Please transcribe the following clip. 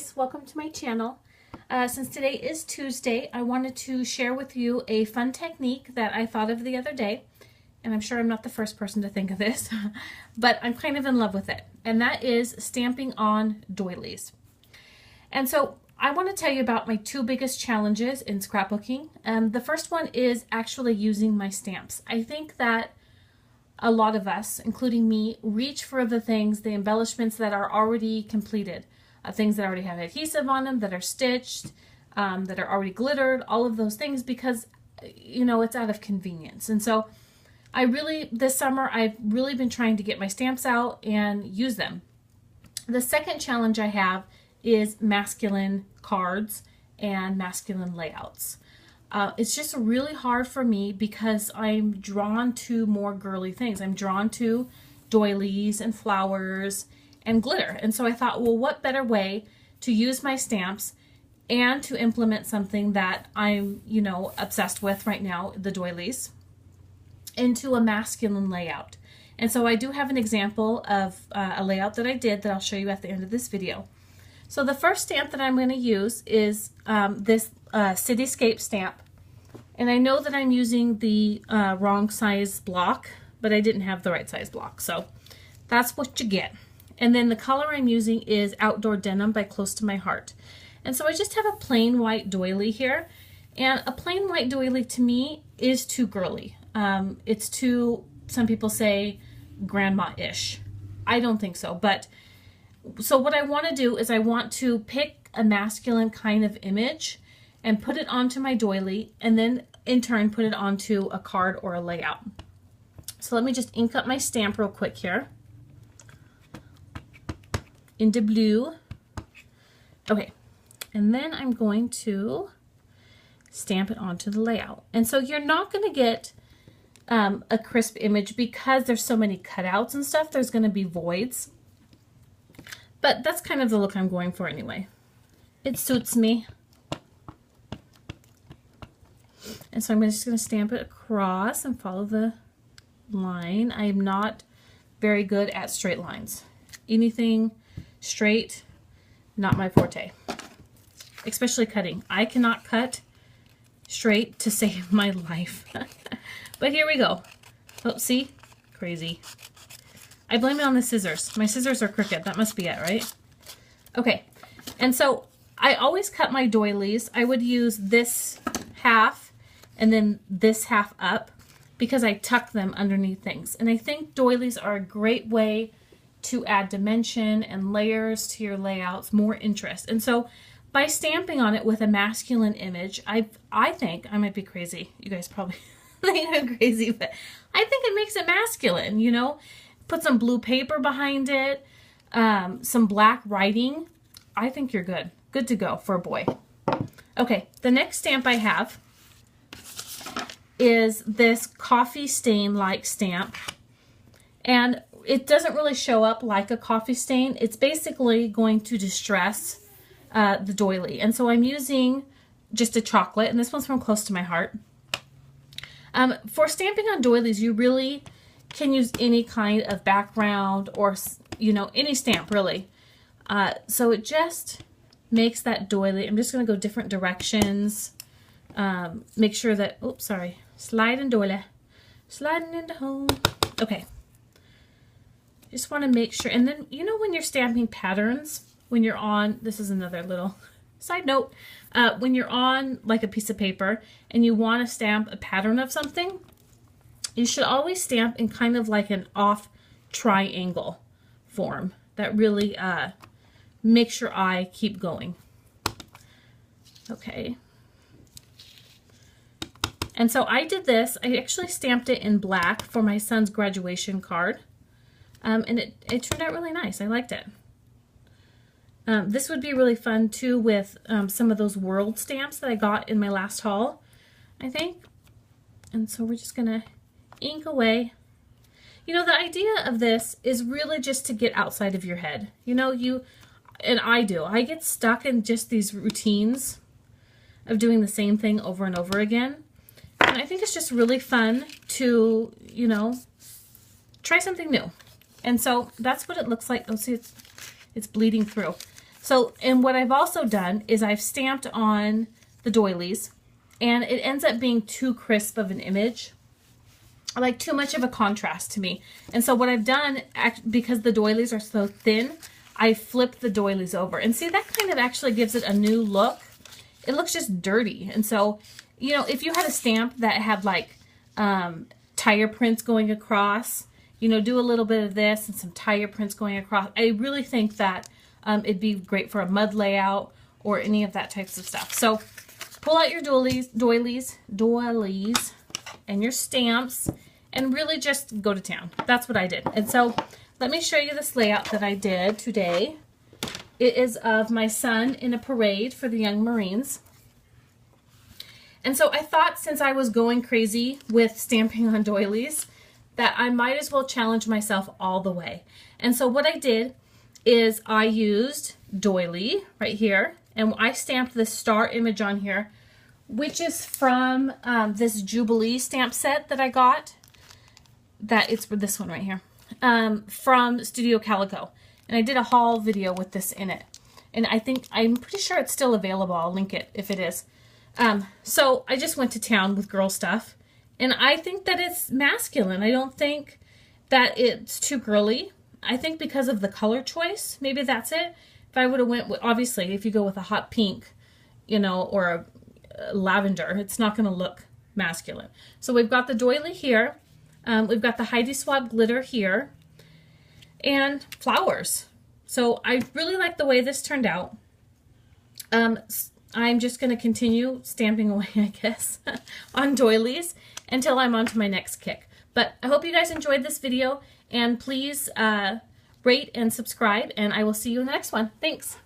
guys, welcome to my channel. Since today is Tuesday, I wanted to share with you a fun technique that I thought of the other day, and I'm sure I'm not the first person to think of this, but I'm kind of in love with it, and that is stamping on doilies. And so I want to tell you about my two biggest challenges in scrapbooking. The first one is actually using my stamps. I think that a lot of us, including me, reach for the things, the embellishments that are already completed. Things that already have adhesive on them, that are stitched, that are already glittered, all of those things, because, you know, it's out of convenience. And so this summer, I've really been trying to get my stamps out and use them. The second challenge I have is masculine cards and masculine layouts. It's just really hard for me because I'm drawn to more girly things. I'm drawn to doilies and flowers and glitter. And so I thought, well, what better way to use my stamps and to implement something that I'm, you know, obsessed with right now, the doilies, into a masculine layout. And so I do have an example of a layout that I did that I'll show you at the end of this video. So the first stamp that I'm going to use is this Cityscape stamp. And I know that I'm using the wrong size block, but I didn't have the right size block. So that's what you get. And then the color I'm using is Outdoor Denim by Close to My Heart. And so I just have a plain white doily here. And a plain white doily to me is too girly. It's too, some people say, grandma-ish. I don't think so. But so what I want to do is I want to pick a masculine kind of image and put it onto my doily, and then in turn put it onto a card or a layout. So let me just ink up my stamp real quick here. Into blue. Okay, and then I'm going to stamp it onto the layout. And so you're not going to get a crisp image because there's so many cutouts and stuff. There's going to be voids. But that's kind of the look I'm going for anyway. It suits me. And so I'm just going to stamp it across and follow the line. I am not very good at straight lines. Anything straight, not my forte. Especially cutting. I cannot cut straight to save my life. But here we go. Oh, see? Crazy. I blame it on the scissors. My scissors are crooked. That must be it, right? Okay. And so I always cut my doilies. I would use this half and then this half up because I tuck them underneath things. And I think doilies are a great way to add dimension and layers to your layouts, more interest. And so by stamping on it with a masculine image, I think, I might be crazy. You guys probably think I'm crazy, but I think it makes it masculine, you know? Put some blue paper behind it, some black writing. I think you're good. Good to go for a boy. Okay, the next stamp I have is this coffee stain-like stamp. And it doesn't really show up like a coffee stain. It's basically going to distress the doily. And so I'm using just a chocolate, and this one's from Close to My Heart. For stamping on doilies, you really can use any kind of background or, you know, any stamp really. So it just makes that doily. I'm just going to go different directions. Make sure that, oops, sorry, sliding doily, sliding into home. Okay. Just want to make sure. And then, you know, when you're stamping patterns, when you're on, this is another little side note, when you're on like a piece of paper and you want to stamp a pattern of something, you should always stamp in kind of like an off triangle form. That really makes your eye keep going. Okay. And so I did this. I actually stamped it in black for my son's graduation card. And it turned out really nice. I liked it. This would be really fun too with some of those world stamps that I got in my last haul, I think. And so we're just going to ink away. You know, the idea of this is really just to get outside of your head. You know, I get stuck in just these routines of doing the same thing over and over again. And I think it's just really fun to, you know, try something new. And so that's what it looks like. Oh, see, it's bleeding through. So, and what I've also done is I've stamped on the doilies, and it ends up being too crisp of an image, like too much of a contrast to me. And so what I've done, because the doilies are so thin, I flipped the doilies over. And see, that kind of actually gives it a new look. It looks just dirty. And so, you know, if you had a stamp that had like tire prints going across, you know, do a little bit of this and some tire prints going across. I really think that it'd be great for a mud layout or any of that types of stuff. So pull out your doilies, and your stamps, and really just go to town. That's what I did. And so let me show you this layout that I did today. It is of my son in a parade for the Young Marines. And so I thought, since I was going crazy with stamping on doilies, that I might as well challenge myself all the way. And so what I did is I used doily right here, and I stamped this star image on here, which is from this Jubilee stamp set that I got. That it's for this one right here, from Studio Calico. And I did a haul video with this in it. And I'm pretty sure it's still available. I'll link it if it is. So I just went to town with girl stuff. And I think that it's masculine. I don't think that it's too girly. I think because of the color choice, maybe that's it. If I would have went with, obviously, if you go with a hot pink, you know, or a lavender, it's not going to look masculine. So we've got the doily here. We've got the Heidi Swapp glitter here. And flowers. So I really like the way this turned out. I'm just going to continue stamping away, I guess, on doilies until I'm on to my next kick. But I hope you guys enjoyed this video, and please rate and subscribe, and I will see you in the next one. Thanks.